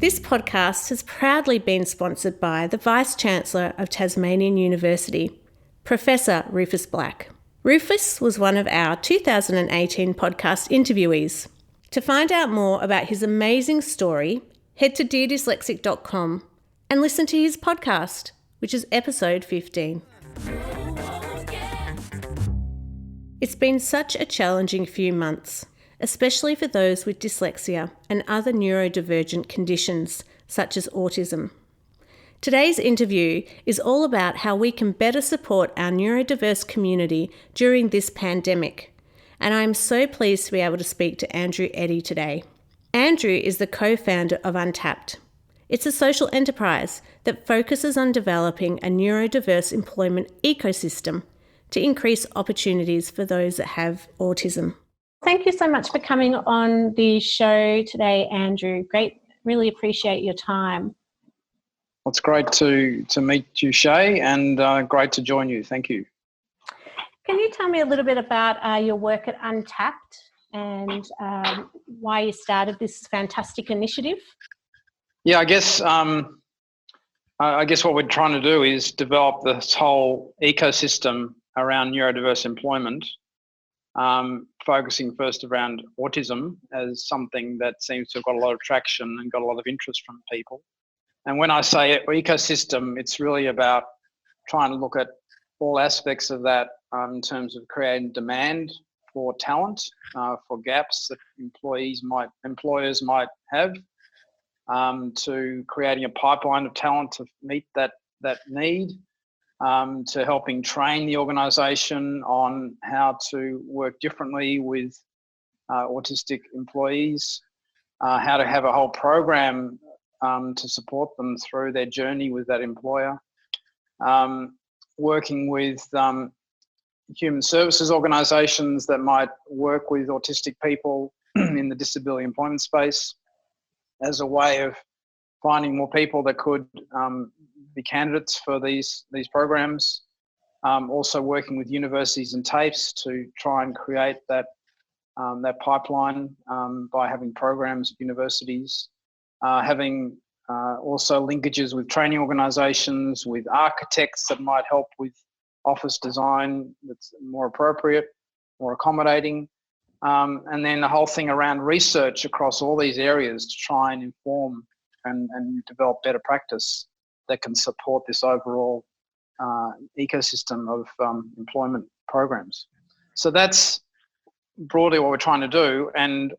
This podcast has proudly been sponsored by the Vice-Chancellor of Tasmanian University, Professor Rufus Black. Rufus was one of our 2018 podcast interviewees. To find out more about his amazing story, head to deardyslexic.com and listen to his podcast, which is episode 15. It's been such a challenging few months, especially for those with dyslexia and other neurodivergent conditions such as autism. Today's interview is all about how we can better support our neurodiverse community during this pandemic, and I'm so pleased to be able to speak to Andrew Eddy today. Andrew is the co-founder of Untapped. It's a social enterprise that focuses on developing a neurodiverse employment ecosystem to increase opportunities for those that have autism. Thank you so much for coming on the show today, Andrew. Great, really appreciate your time. Well, it's great to meet you, Shay, and great to join you. Thank you. Can you tell me a little bit about your work at Untapped and why you started this fantastic initiative? Yeah, I guess what we're trying to do is develop this whole ecosystem around neurodiverse employment, focusing first around autism as something that seems to have got a lot of traction and got a lot of interest from people. And when I say ecosystem, it's really about trying to look at all aspects of that in terms of creating demand for talent, for gaps that employers might have, to creating a pipeline of talent to meet that need, to helping train the organisation on how to work differently with autistic employees, how to have a whole program to support them through their journey with that employer, working with human services organisations that might work with autistic people in the disability employment space as a way of finding more people that could be candidates for these programs. Also working with universities and TAFEs to try and create that pipeline by having programs at universities, having also linkages with training organisations, with architects that might help with office design that's more appropriate, more accommodating, and then the whole thing around research across all these areas to try and inform and develop better practice that can support this overall ecosystem of employment programs. So that's broadly what we're trying to do, and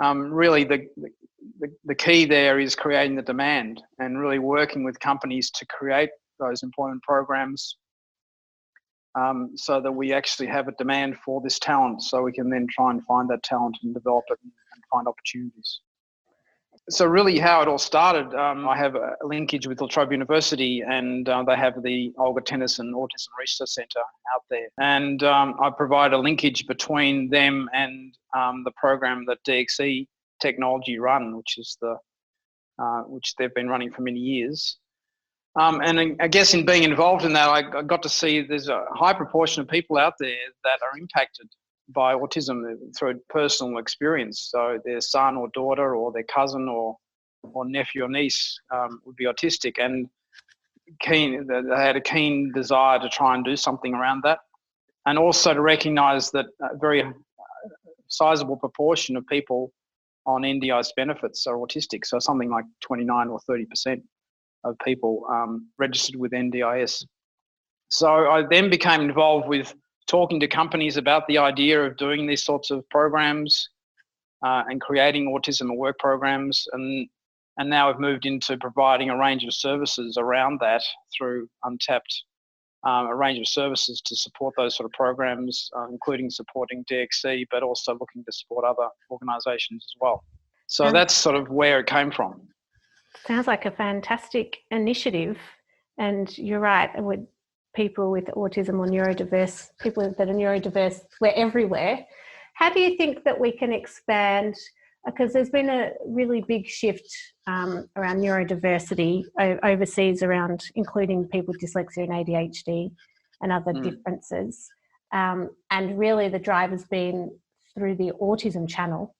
really the key there is creating the demand and really working with companies to create those employment programs so that we actually have a demand for this talent, so we can then try and find that talent and develop it and find opportunities. So really how it all started, I have a linkage with La Trobe University, and they have the Olga Tennyson Autism Research Centre out there. And I provide a linkage between them and the program that DXE Technology run, which they've been running for many years. And I guess in being involved in that, I got to see there's a high proportion of people out there that are impacted by autism through personal experience. So their son or daughter or their cousin or nephew or niece would be autistic, and they had a keen desire to try and do something around that, and also to recognise that a very sizable proportion of people on NDIS benefits are autistic. So something like 29 or 30% of people registered with NDIS. So I then became involved with talking to companies about the idea of doing these sorts of programs and creating autism at work programs, and now I've moved into providing a range of services around that through Untapped, a range of services to support those sort of programs, including supporting DXC, but also looking to support other organisations as well. So that's sort of where it came from. Sounds like a fantastic initiative, and you're right, with people with autism or neurodiverse, people that are neurodiverse, we're everywhere. How do you think that we can expand, because there's been a really big shift around neurodiversity overseas, around including people with dyslexia and ADHD and other differences, and really the drive has been through the autism channel,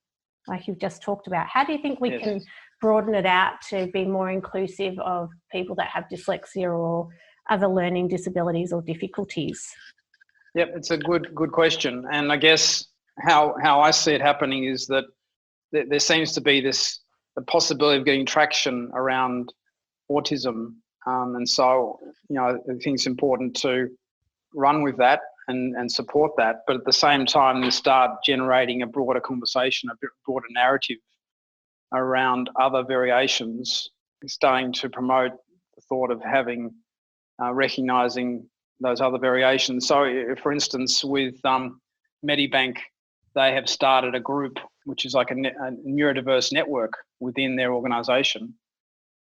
like you've just talked about. How do you think we can broaden it out to be more inclusive of people that have dyslexia or other learning disabilities or difficulties? Yep, it's a good question. And I guess how I see it happening is that there seems to be the possibility of getting traction around autism. And so, I think it's important to run with that and support that. But at the same time, start generating a broader conversation, a broader narrative around other variations, starting to promote the thought of having, recognising those other variations. So, for instance, with Medibank, they have started a group which is like a neurodiverse network within their organisation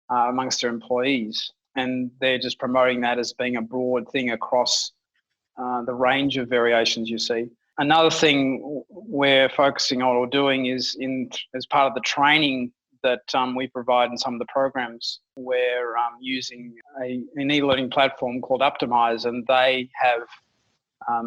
amongst their employees, and they're just promoting that as being a broad thing across the range of variations you see. Another thing we're focusing on or doing is as part of the training that we provide in some of the programs, we're using an e-learning platform called Optimize, and they have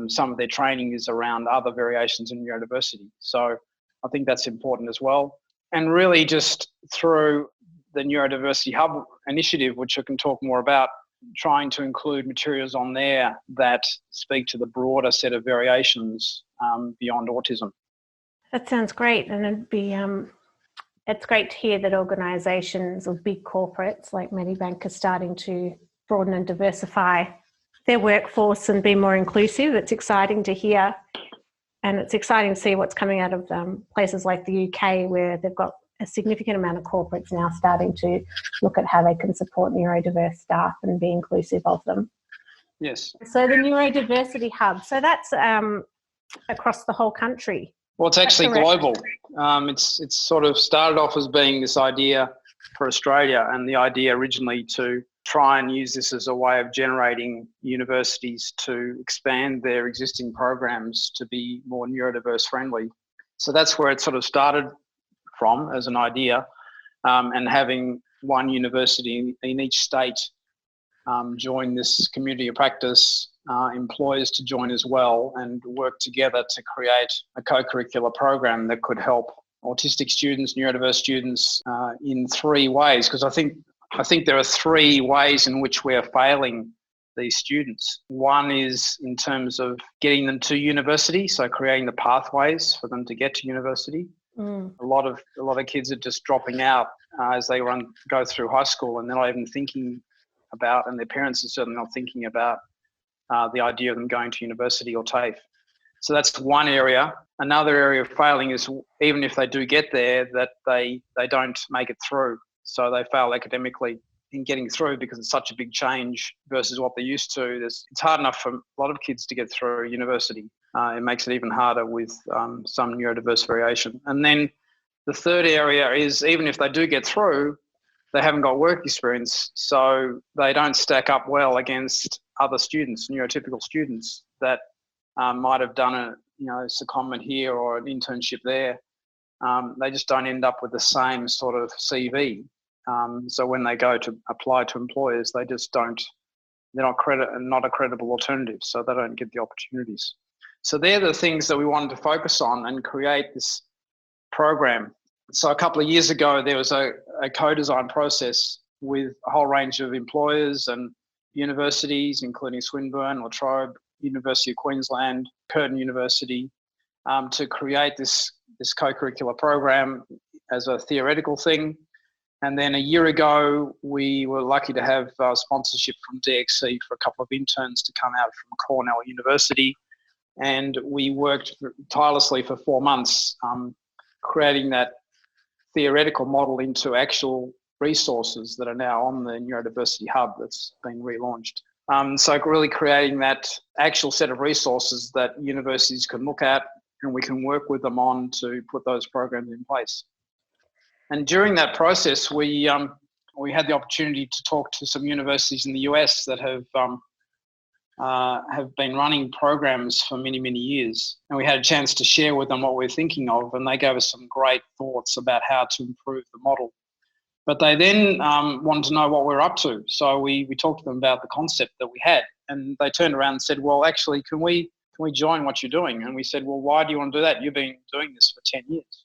some of their training is around other variations in neurodiversity. So I think that's important as well. And really just through the Neurodiversity Hub initiative, which I can talk more about, trying to include materials on there that speak to the broader set of variations beyond autism. That sounds great. And it'd be it's great to hear that organisations or big corporates like Medibank are starting to broaden and diversify their workforce and be more inclusive. It's exciting to hear, and it's exciting to see what's coming out of places like the UK, where they've got a significant amount of corporates now starting to look at how they can support neurodiverse staff and be inclusive of them. Yes. So the Neurodiversity Hub, so that's across the whole country. Well, it's actually global. It's sort of started off as being this idea for Australia, and the idea originally to try and use this as a way of generating universities to expand their existing programs to be more neurodiverse friendly. So that's where it sort of started from as an idea, and having one university in each state join this community of practice, employers to join as well, and work together to create a co-curricular program that could help autistic students, neurodiverse students in three ways. Because I think there are three ways in which we are failing these students. One is in terms of getting them to university, so creating the pathways for them to get to university. A lot of kids are just dropping out as they go through high school, and they're not even thinking about, and their parents are certainly not thinking about the idea of them going to university or TAFE. So that's one area. Another area of failing is even if they do get there, that they don't make it through. So they fail academically in getting through because it's such a big change versus what they're used to. It's hard enough for a lot of kids to get through university. It makes it even harder with some neurodiverse variation. And then the third area is even if they do get through, they haven't got work experience, so they don't stack up well against other students, neurotypical students that might have done a secondment here or an internship there. They just don't end up with the same sort of CV. So when they go to apply to employers, they're not a credible alternative, so they don't get the opportunities. So they're the things that we wanted to focus on and create this program. So a couple of years ago, there was a co-design process with a whole range of employers and universities, including Swinburne, La Trobe, University of Queensland, Curtin University, to create this co-curricular program as a theoretical thing. And then a year ago, we were lucky to have sponsorship from DXC for a couple of interns to come out from Cornell University. And we worked tirelessly for 4 months, creating that theoretical model into actual resources that are now on the Neurodiversity Hub that's been relaunched. So really creating that actual set of resources that universities can look at, and we can work with them on to put those programs in place. And during that process, we had the opportunity to talk to some universities in the US that have been running programs for many, many years. And we had a chance to share with them what we're thinking of, and they gave us some great thoughts about how to improve the model. But they then wanted to know what we're up to. So we talked to them about the concept that we had, and they turned around and said, well, actually, can we join what you're doing? And we said, well, why do you want to do that? You've been doing this for 10 years.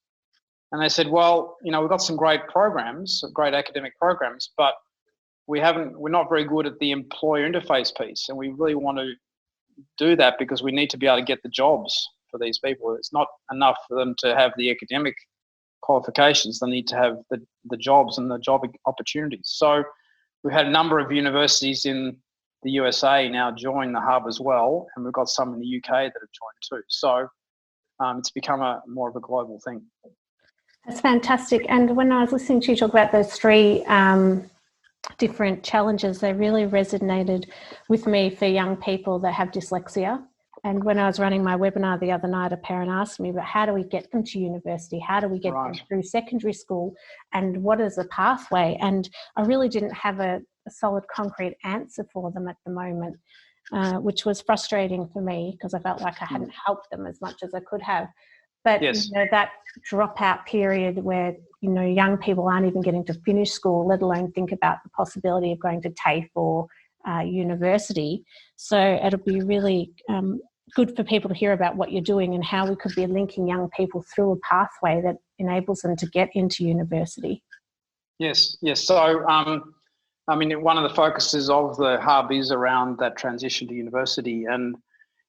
And they said, well, we've got some great programs, great academic programs, but we're not very good at the employer interface piece. And we really want to do that because we need to be able to get the jobs for these people. It's not enough for them to have the academic qualifications. They need to have the jobs and the job opportunities. So we've had a number of universities in the USA now join the hub as well, and we've got some in the UK that have joined too. So it's become more of a global thing. That's fantastic. And when I was listening to you talk about those three different challenges, they really resonated with me for young people that have dyslexia. And when I was running my webinar the other night, a parent asked me, but how do we get them to university? How do we get them through secondary school? And what is the pathway? And I really didn't have a solid, concrete answer for them at the moment, which was frustrating for me because I felt like I hadn't helped them as much as I could have. But yes. That dropout period where young people aren't even getting to finish school, let alone think about the possibility of going to TAFE or university. So it'll be really good for people to hear about what you're doing and how we could be linking young people through a pathway that enables them to get into university. Yes. So, one of the focuses of the hub is around that transition to university. And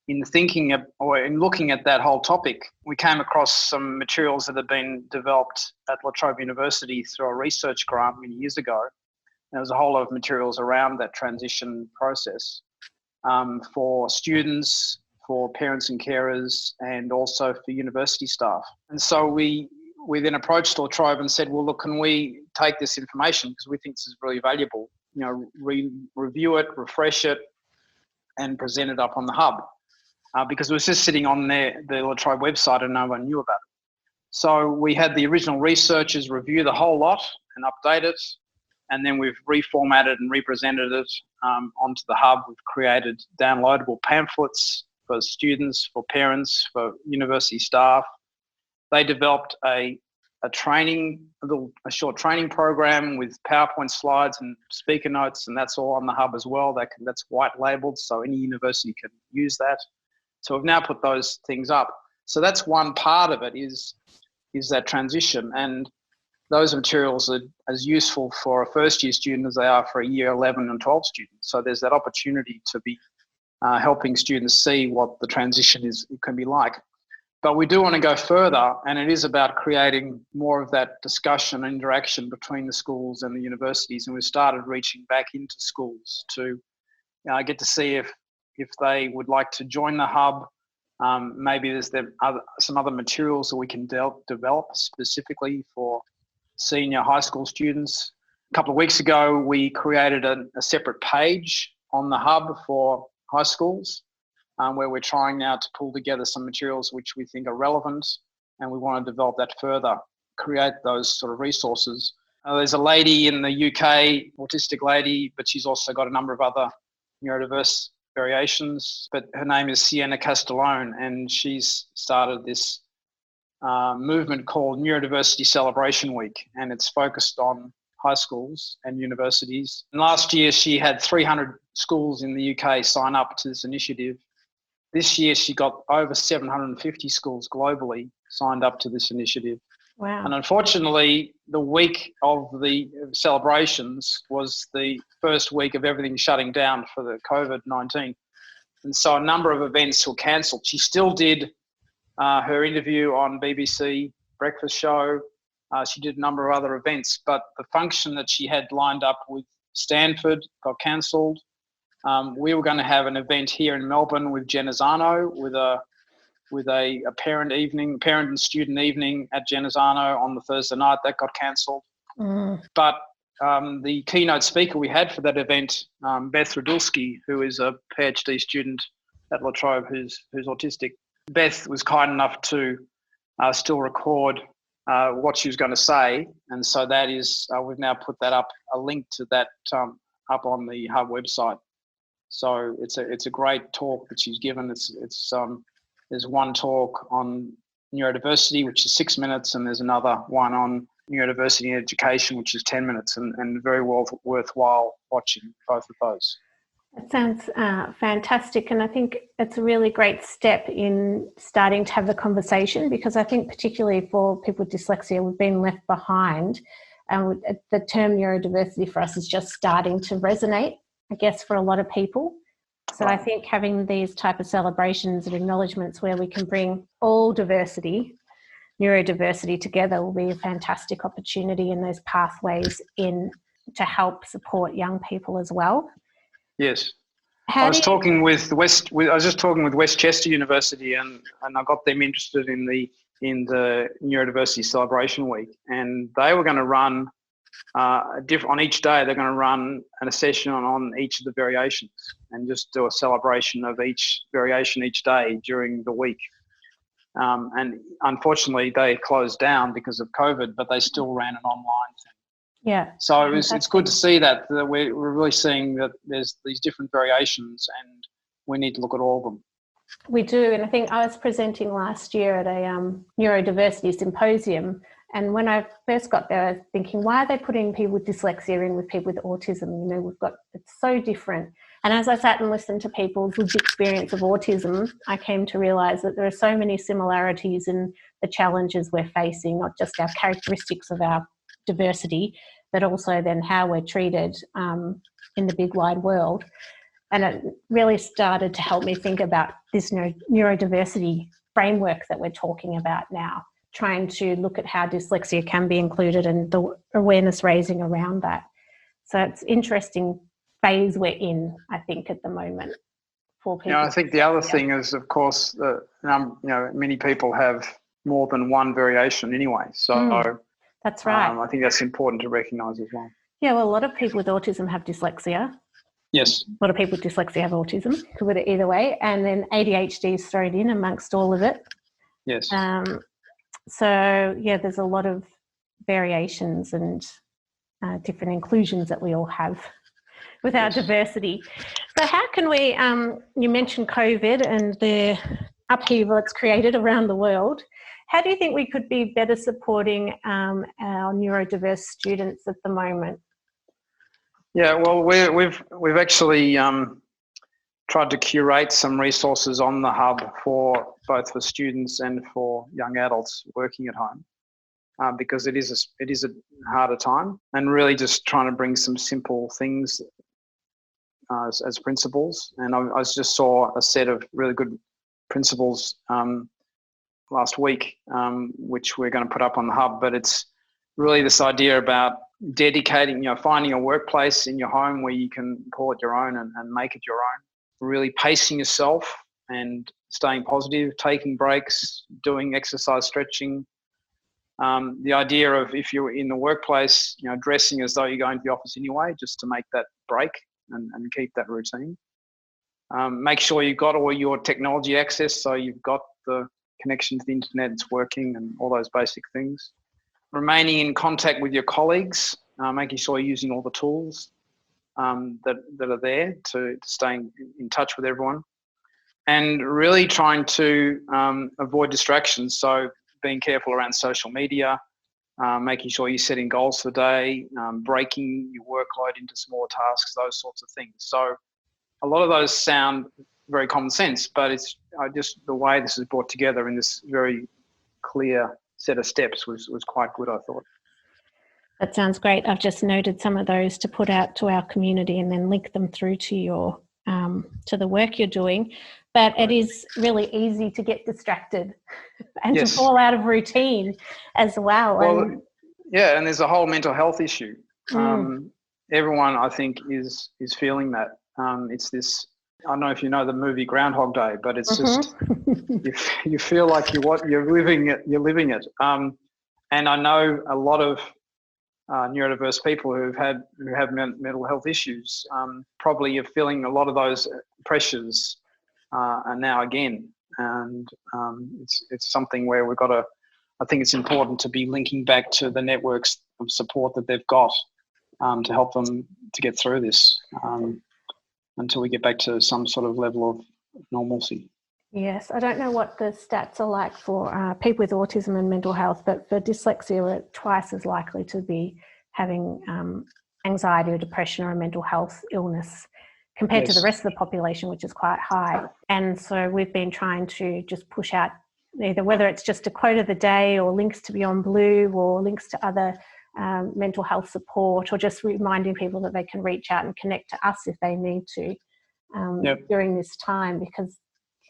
in thinking in looking at that whole topic, we came across some materials that had been developed at La Trobe University through a research grant many years ago. There was a whole lot of materials around that transition process for students, for parents and carers, and also for university staff. And so we then approached La Trobe and said, well, look, can we take this information, because we think this is really valuable, review it, refresh it, and present it up on the hub. Because it was just sitting on the La Trobe website and no one knew about it. So we had the original researchers review the whole lot and update it, and then we've reformatted and represented it onto the hub. We've created downloadable pamphlets for students, for parents, for university staff. They developed a short training program with PowerPoint slides and speaker notes, and that's all on the hub as well. That's white labeled, so any university can use that. So we've now put those things up. So that's one part of it is that transition, and those materials are as useful for a first year student as they are for a year 11 and 12 student. So there's that opportunity to be helping students see what the transition can be like. But we do want to go further, and it is about creating more of that discussion and interaction between the schools and the universities. And we've started reaching back into schools to get to see if they would like to join the hub. Maybe there's some other materials that we can develop specifically for senior high school students. A couple of weeks ago, we created a separate page on the hub for high schools, where we're trying now to pull together some materials which we think are relevant, and we want to develop that further, create those sort of resources. There's a lady in the UK, autistic lady, but she's also got a number of other neurodiverse variations, but her name is Sienna Castellone, and she's started this movement called Neurodiversity Celebration Week, and it's focused on high schools and universities. And last year she had 300 schools in the UK sign up to this initiative. This year she got over 750 schools globally signed up to this initiative. Wow. And unfortunately, the week of the celebrations was the first week of everything shutting down for the COVID-19. And so a number of events were cancelled. She still did her interview on BBC Breakfast Show. She did a number of other events, but the function that she had lined up with Stanford got cancelled. We were going to have an event here in Melbourne with Genazzano with a parent and student evening at Genazzano on the Thursday night. That got cancelled. But the keynote speaker we had for that event, Beth Radulski, who is a PhD student at La Trobe who's autistic, Beth was kind enough to still record what she was going to say, and so that is we've now put that up, a link to that up on the hub website. So it's a great talk that she's given. There's one talk on neurodiversity, which is 6 minutes, and there's another one on neurodiversity in education, which is 10 minutes, and very worthwhile watching both of those. It sounds fantastic, and I think it's a really great step in starting to have the conversation, because I think particularly for people with dyslexia, we've been left behind, and the term neurodiversity for us is just starting to resonate, I guess, for a lot of people. So I think having these type of celebrations and acknowledgements where we can bring all diversity, neurodiversity together, will be a fantastic opportunity in those pathways in to help support young people as well. Yes. I was just talking with Westchester University, and I got them interested in the Neurodiversity Celebration Week, and they were going to run on each day. They're going to run a session on each of the variations, and just do a celebration of each variation each day during the week. And unfortunately, they closed down because of COVID, but they still ran an online thing. Yeah. So it's good to see that we're really seeing that there's these different variations, and we need to look at all of them. We do, and I think I was presenting last year at a neurodiversity symposium, and when I first got there, I was thinking, why are they putting people with dyslexia in with people with autism? You know, it's so different. And as I sat and listened to people's lived experience of autism, I came to realise that there are so many similarities in the challenges we're facing, not just our characteristics of our diversity, but also then how we're treated in the big wide world. And it really started to help me think about this neurodiversity framework that we're talking about now, trying to look at how dyslexia can be included and the awareness raising around that. So it's interesting phase we're in, I think, at the moment for people. I think the other thing is, of course, many people have more than one variation anyway. So that's right. I think that's important to recognise as well. Yeah, well, a lot of people with autism have dyslexia. Yes. A lot of people with dyslexia have autism, could put it either way. And then ADHD is thrown in amongst all of it. Yes. So, yeah, there's a lot of variations and different inclusions that we all have with our diversity. So how can we, you mentioned COVID and the upheaval it's created around the world. How do you think we could be better supporting our neurodiverse students at the moment? Yeah, well, we've actually tried to curate some resources on the hub for both for students and for young adults working at home, because it is a harder time, and really just trying to bring some simple things as principles. And I just saw a set of really good principles last week, which we're going to put up on the hub. But it's really this idea about dedicating, finding a workplace in your home where you can call it your own and make it your own. Really pacing yourself and staying positive, taking breaks, doing exercise, stretching. The idea of, if you're in the workplace, dressing as though you're going to the office anyway, just to make that break and keep that routine. Make sure you've got all your technology access, so you've got the connection to the internet, it's working, and all those basic things. Remaining in contact with your colleagues, making sure you're using all the tools that are there to stay in touch with everyone, and really trying to avoid distractions. So being careful around social media, making sure you're setting goals for the day, breaking your workload into smaller tasks, those sorts of things. So a lot of those sound very common sense, but it's just the way this is brought together in this very clear set of steps was quite good, I thought. That sounds great. I've just noted some of those to put out to our community and then link them through to your to the work you're doing. But it is really easy to get distracted and to fall out of routine as well. Well, yeah, and there's a whole mental health issue. Everyone, I think, is feeling that. It's this. I don't know if you know the movie Groundhog Day, but it's just you feel like you're living it. You're living it. And I know a lot of neurodiverse people who have mental health issues probably are feeling a lot of those pressures now again. And it's something where we've got to. I think it's important to be linking back to the networks of support that they've got to help them to get through this. Until we get back to some sort of level of normalcy. Yes, I don't know what the stats are like for people with autism and mental health, but for dyslexia, we're twice as likely to be having anxiety or depression or a mental health illness compared to the Yes. rest of the population, which is quite high. And so we've been trying to just push out either whether it's just a quote of the day or links to Beyond Blue or links to other mental health support, or just reminding people that they can reach out and connect to us if they need to during this time, because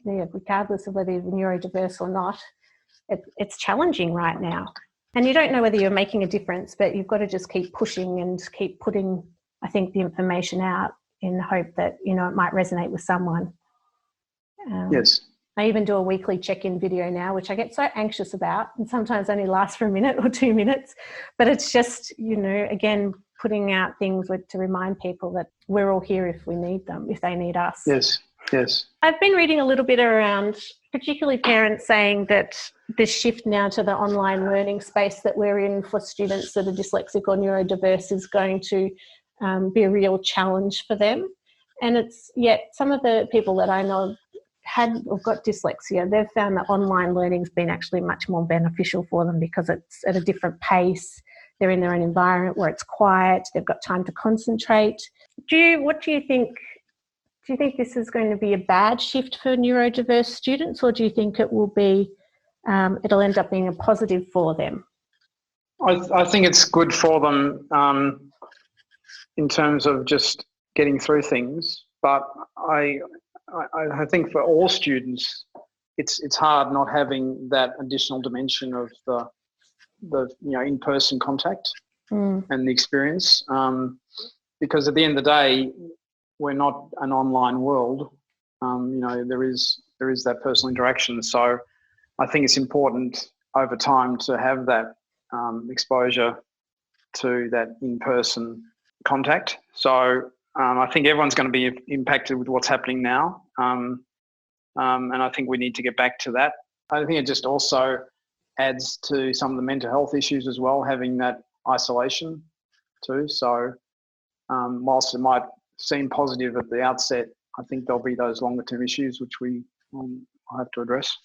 regardless of whether you're neurodiverse or not, it's challenging right now. And you don't know whether you're making a difference, but you've got to just keep pushing and keep putting, I think, the information out in the hope that, it might resonate with someone. Yes. I even do a weekly check-in video now, which I get so anxious about, and sometimes only lasts for a minute or 2 minutes. But it's just, again, putting out things to remind people that we're all here if we need them, if they need us. Yes. Yes. I've been reading a little bit around, particularly parents saying that this shift now to the online learning space that we're in for students that are dyslexic or neurodiverse is going to be a real challenge for them. And it's yet some of the people that I know had or got dyslexia, they've found that online learning's been actually much more beneficial for them because it's at a different pace. They're in their own environment where it's quiet. They've got time to concentrate. What do you think? Do you think this is going to be a bad shift for neurodiverse students, or do you think it will be? It'll end up being a positive for them? I think it's good for them in terms of just getting through things, but I think for all students, it's hard not having that additional dimension of the in-person contact and the experience, because at the end of the day, we're not an online world. There is that personal interaction. So I think it's important over time to have that exposure to that in-person contact. So I think everyone's going to be impacted with what's happening now. And I think we need to get back to that. I think it just also adds to some of the mental health issues as well, having that isolation too. So whilst it might seem positive at the outset, I think there'll be those longer term issues which we have to address.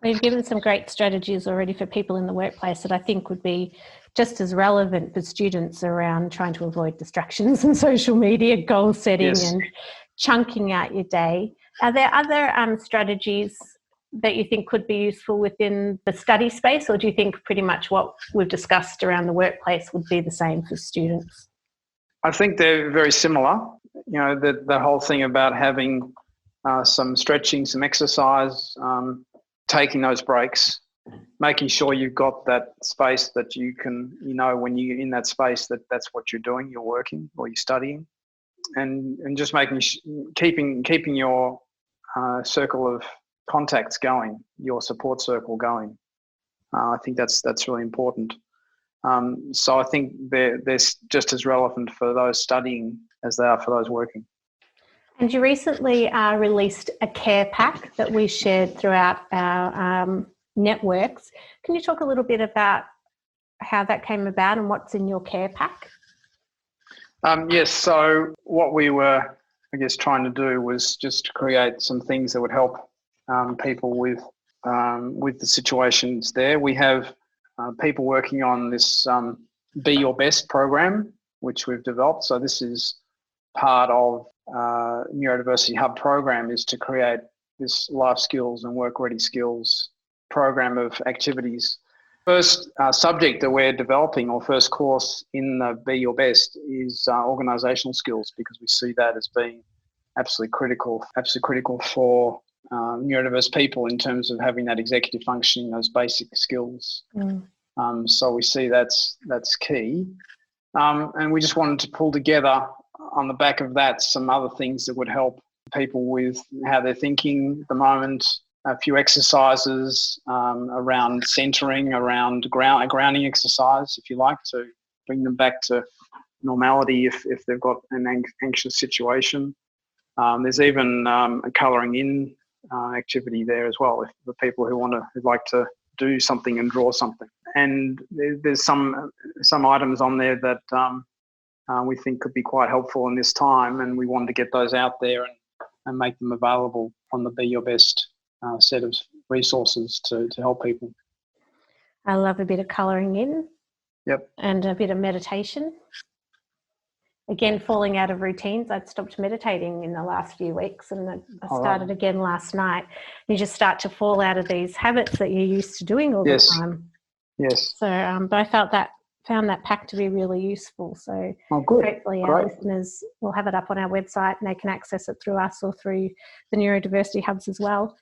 We've given some great strategies already for people in the workplace that I think would be just as relevant for students around trying to avoid distractions and social media, goal setting and chunking out your day. Are there other strategies that you think could be useful within the study space, or do you think pretty much what we've discussed around the workplace would be the same for students? I think they're very similar. The whole thing about having some stretching, some exercise, taking those breaks, making sure you've got that space that you can, when you're in that space, that's what you're doing, you're working or you're studying, and just keeping your circle of contacts going, your support circle going. I think that's really important. So I think they're just as relevant for those studying as they are for those working. And you recently released a care pack that we shared throughout our networks. Can you talk a little bit about how that came about and what's in your care pack? Yes, so what we were, trying to do was just create some things that would help people with the situations there. We have people working on this Be Your Best program, which we've developed. So this is part of Neurodiversity Hub program, is to create this life skills and work ready skills program of activities. First subject that we're developing, or first course in the Be Your Best, is organisational skills, because we see that as being absolutely critical for neurodiverse people in terms of having that executive functioning, those basic skills. So we see that's key. And we just wanted to pull together on the back of that some other things that would help people with how they're thinking at the moment, a few exercises around centering, around grounding exercise, if you like, to bring them back to normality if they've got an anxious situation. There's even a colouring in activity there as well, if the people who'd like to do something and draw something. And there's some items on there that we think could be quite helpful in this time, and we wanted to get those out there and make them available on the Be Your Best set of resources to help people. I love a bit of colouring in. Yep. And a bit of meditation. again, falling out of routines. I'd stopped meditating in the last few weeks, and I started again last night. You just start to fall out of these habits that you're used to doing all the time. Yes. So, but I found that pack to be really useful. So hopefully our listeners will have it up on our website and they can access it through us or through the neurodiversity hubs as well.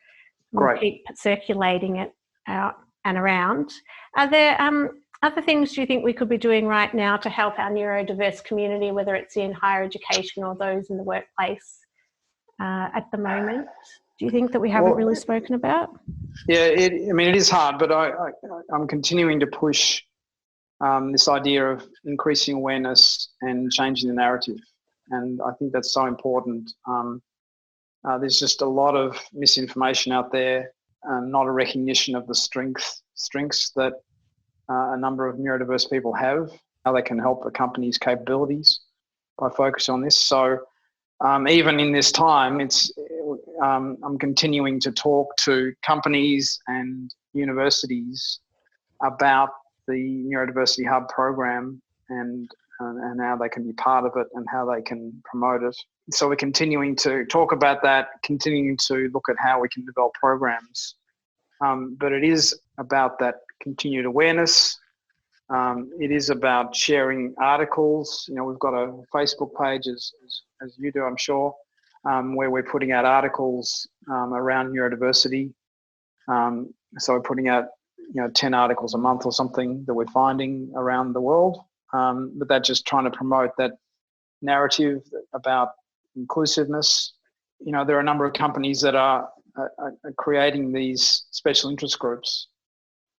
We'll keep circulating it out and around. Are there other things do you think we could be doing right now to help our neurodiverse community, whether it's in higher education or those in the workplace at the moment? Do you think that we haven't really spoken about? Yeah, it is hard, but I'm continuing to push this idea of increasing awareness and changing the narrative. And I think that's so important. There's just a lot of misinformation out there, not a recognition of the strengths that a number of neurodiverse people have, how they can help a company's capabilities by focusing on this. So even in this time, I'm continuing to talk to companies and universities about the Neurodiversity Hub program and how they can be part of it and how they can promote it. So we're continuing to talk about that, continuing to look at how we can develop programs. But it is about that continued awareness. It is about sharing articles. We've got a Facebook page, as you do, I'm sure, where we're putting out articles around neurodiversity. So we're putting out 10 articles a month or something that we're finding around the world. But that's just trying to promote that narrative about inclusiveness. There are a number of companies that are creating these special interest groups,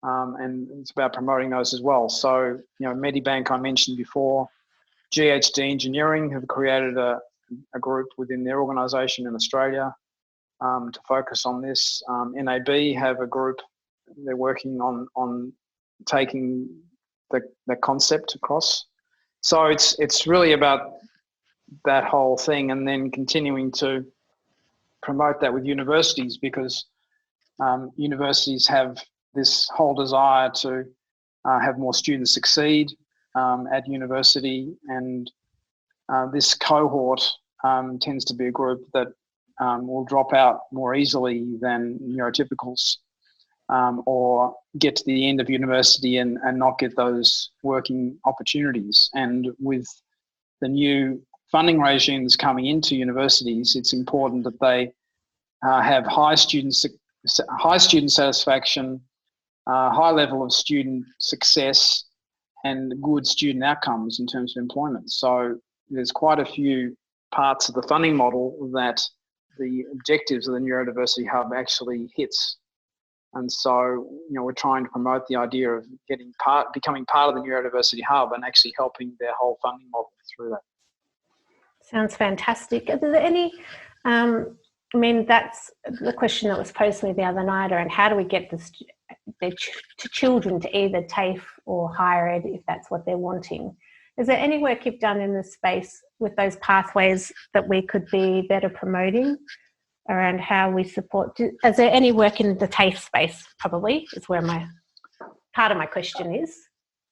and it's about promoting those as well. So, Medibank I mentioned before, GHD Engineering have created a group within their organisation in Australia to focus on this. NAB have a group. They're working on taking the concept across. So it's really about that whole thing, and then continuing to promote that with universities, because universities have this whole desire to have more students succeed at university, and this cohort tends to be a group that will drop out more easily than neurotypicals, or get to the end of university and not get those working opportunities. And with the new funding regimes coming into universities, it's important that they have high student satisfaction, high level of student success, and good student outcomes in terms of employment. So there's quite a few parts of the funding model that the objectives of the Neurodiversity Hub actually hits. And so, we're trying to promote the idea of becoming part of the Neurodiversity Hub and actually helping their whole funding model through that. Sounds fantastic. Are there any, that's the question that was posed to me the other night around how do we get to children to either TAFE or higher ed if that's what they're wanting. Is there any work you've done in this space with those pathways that we could be better promoting around how we support? Is there any work in the TAFE space? Probably is where part of my question is.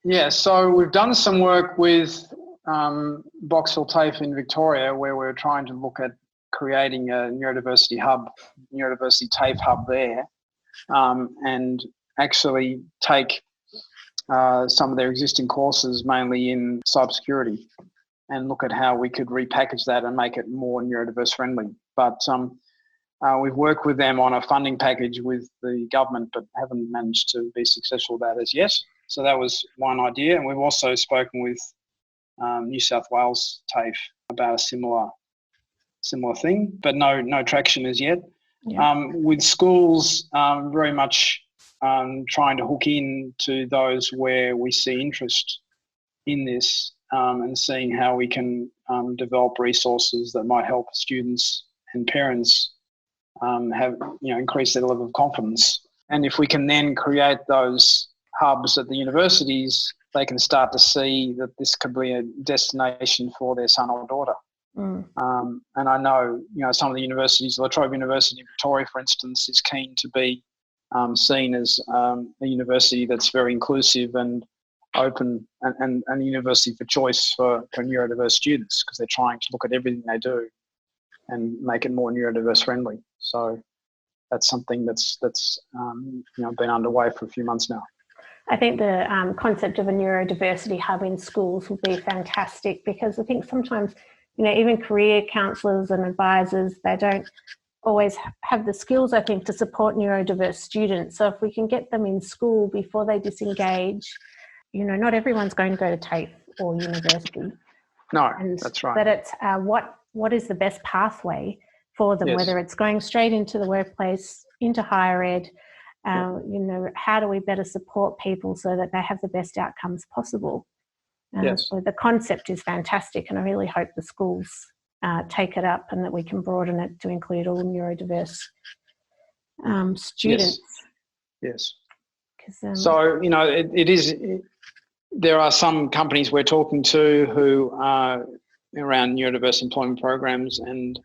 Yeah, so we've done some work with Box Hill TAFE in Victoria, where we're trying to look at creating a neurodiversity hub, neurodiversity TAFE hub there, and actually take some of their existing courses, mainly in cybersecurity, and look at how we could repackage that and make it more neurodiverse friendly. But we've worked with them on a funding package with the government, but haven't managed to be successful with that as yet. So that was one idea. And we've also spoken with New South Wales TAFE about a similar thing, but no traction as yet. Yeah. With schools, very much trying to hook in to those where we see interest in this, and seeing how we can develop resources that might help students and parents have increase their level of confidence. And if we can then create those hubs at the universities, they can start to see that this could be a destination for their son or daughter. Mm. And I know, some of the universities, La Trobe University in Victoria, for instance, is keen to be seen as a university that's very inclusive and open and a university for choice for neurodiverse students, because they're trying to look at everything they do and make it more neurodiverse friendly. So that's something that's been underway for a few months now. I think the concept of a neurodiversity hub in schools will be fantastic, because I think sometimes, even career counsellors and advisors, they don't always have the skills, I think, to support neurodiverse students. So if we can get them in school before they disengage, not everyone's going to go to TAFE or university. No, that's right. But it's what is the best pathway for them, whether it's going straight into the workplace, into higher ed, how do we better support people so that they have the best outcomes possible? So the concept is fantastic, and I really hope the schools take it up and that we can broaden it to include all neurodiverse students. Yes. So, it is, there are some companies we're talking to who are around neurodiverse employment programs, and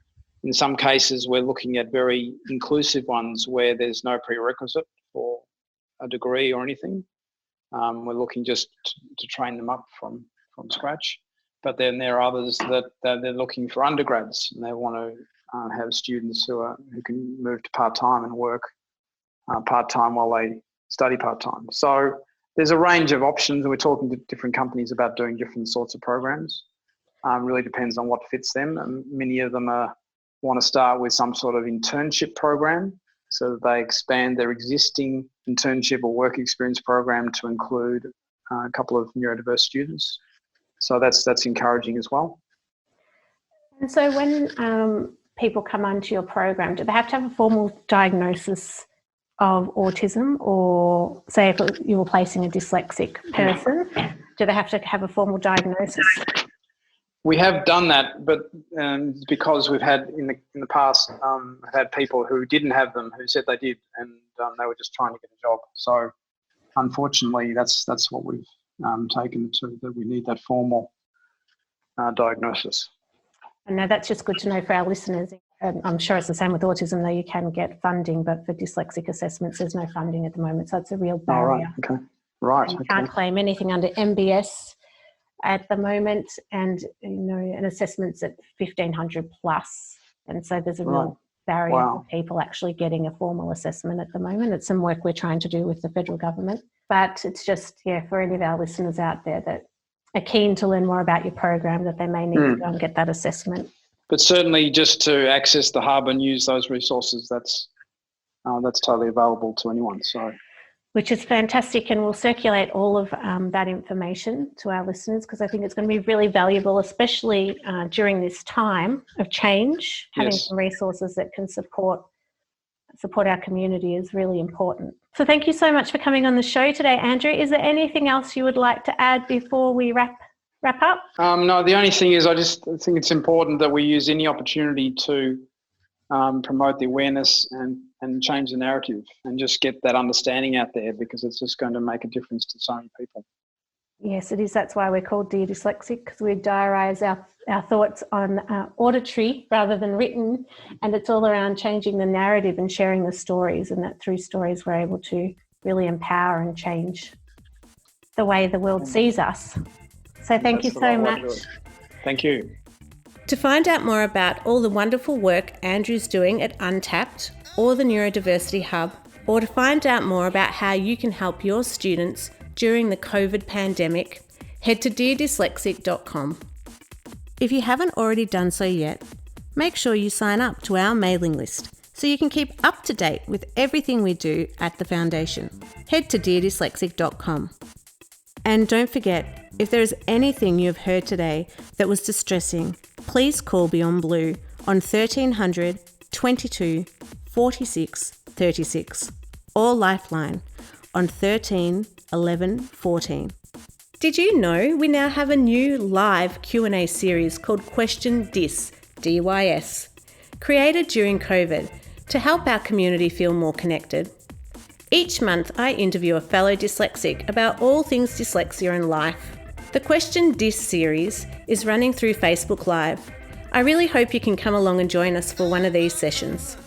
in some cases we're looking at very inclusive ones where there's no prerequisite for a degree or anything. We're looking just to train them up from scratch. But then there are others that they're looking for undergrads, and they want to have students who can move to part-time and work part-time while they study part-time. So there's a range of options, and we're talking to different companies about doing different sorts of programs. Really depends on what fits them. And many of them want to start with some sort of internship program, so that they expand their existing internship or work experience program to include a couple of neurodiverse students. So that's encouraging as well. And so when people come onto your program, do they have to have a formal diagnosis of autism, or say if you were placing a dyslexic person, do they have to have a formal diagnosis? We have done that, but because we've had in the past had people who didn't have them who said they did, and they were just trying to get a job. So unfortunately, that's what we've taken to, that we need that formal diagnosis. And now that's just good to know for our listeners. I'm sure it's the same with autism, though you can get funding, but for dyslexic assessments, there's no funding at the moment. So it's a real barrier. Oh, right. You can't claim anything under MBS at the moment, and an assessment's at 1,500 plus. And so there's a real barrier for people actually getting a formal assessment at the moment. It's some work we're trying to do with the federal government. But it's just, for any of our listeners out there that are keen to learn more about your program, that they may need to go and get that assessment. But certainly just to access the hub and use those resources, that's totally available to anyone. So, which is fantastic, and we'll circulate all of that information to our listeners, because I think it's going to be really valuable, especially during this time of change. Having some resources that can support our community is really important. So thank you so much for coming on the show today, Andrew. Is there anything else you would like to add before we wrap up? No, the only thing is I just think it's important that we use any opportunity to promote the awareness and change the narrative, and just get that understanding out there, because it's just going to make a difference to so many people. Yes, it is. That's why we're called Dear Dyslexic, because we diarise our thoughts on auditory rather than written, and it's all around changing the narrative and sharing the stories, and that through stories we're able to really empower and change the way the world sees us. So thank you so much. Thank you. To find out more about all the wonderful work Andrew's doing at Untapped or the Neurodiversity Hub, or to find out more about how you can help your students during the COVID pandemic, head to deardyslexic.com. If you haven't already done so yet, make sure you sign up to our mailing list so you can keep up to date with everything we do at the Foundation. Head to deardyslexic.com. And don't forget, if there is anything you've heard today that was distressing, please call Beyond Blue on 1300 22 46 36 or Lifeline on 13 11 14. Did you know we now have a new live Q&A series called Question Dys, DYS, created during COVID to help our community feel more connected. Each month I interview a fellow dyslexic about all things dyslexia and life. The Question Dys series is running through Facebook Live. I really hope you can come along and join us for one of these sessions.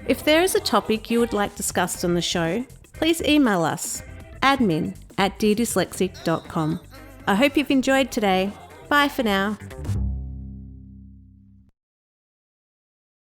If there is a topic you would like discussed on the show, please email us, at deardyslexic.com. I hope you've enjoyed today. Bye for now.